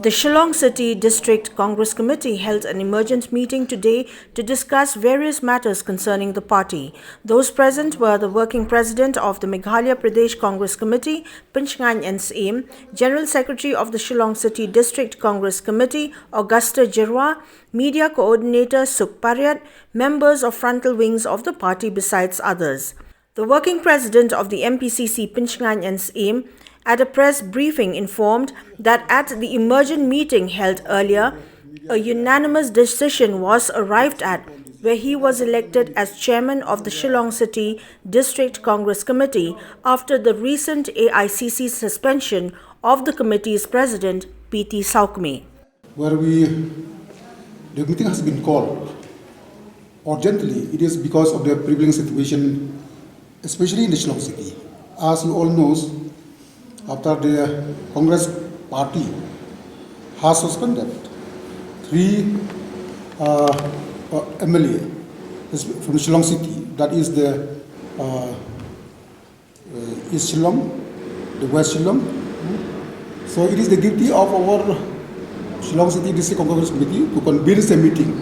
The Shillong City District Congress Committee held an emergent meeting today to discuss various matters concerning the party. Those present were the Working President of the MEGHALAYA PRADESH Congress Committee, PYNSHNGAIN and Syiem, General Secretary of the Shillong City District Congress Committee, Augusta JYRWA, Media Coordinator PARIAT, members of frontal wings of the party besides others. The Working President of the MPCC, PYNSHNGAIN and Syiem, at a press briefing informed that at the emergent meeting held earlier, a unanimous decision was arrived at where he was elected as chairman of the Shillong City District Congress Committee after the recent AICC suspension of the committee's president, PT Saukme. Where the meeting has been called urgently, it is because of the prevailing situation, especially in the Shillong City. As you all know, after the Congress party has suspended 3 MLA from Shillong City, that is the East Shillong, the West Shillong. So it is the duty of our Shillong City District Congress Committee to convene a meeting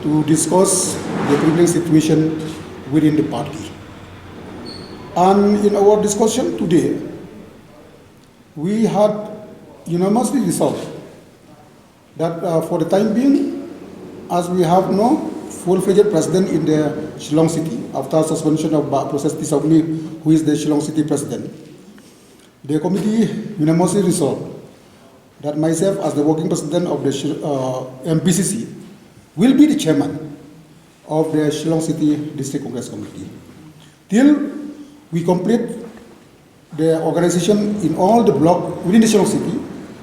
to discuss the prevailing situation within the party. And in our discussion today, we had unanimously resolved that for the time being, as we have no full-fledged president in the Shillong City after suspension of Professor Saukme, who is the Shillong City president, the committee unanimously resolved that myself, as the working president of the MPCC, will be the chairman of the Shillong City District Congress Committee till we complete the organization in all the block within the Shillong City,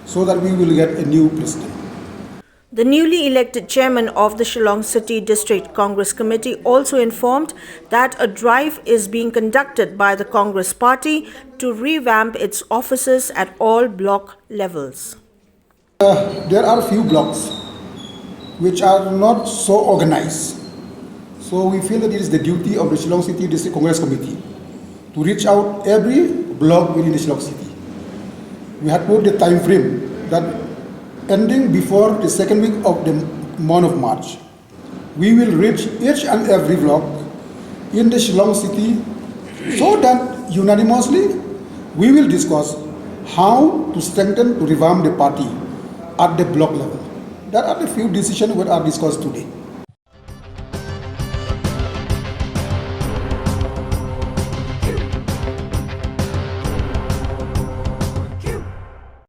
so that we will get a new president. The newly elected chairman of the Shillong City District Congress Committee also informed that a drive is being conducted by the Congress Party to revamp its offices at all block levels. There are a few blocks which are not so organized. So we feel that it is the duty of the Shillong City District Congress Committee to reach out every block within the Shillong City. We had put the time frame that ending before the second week of the month of March, we will reach each and every block in the Shillong City so that unanimously we will discuss how to strengthen, to revamp the party at the block level. That are the few decisions that are discussed today.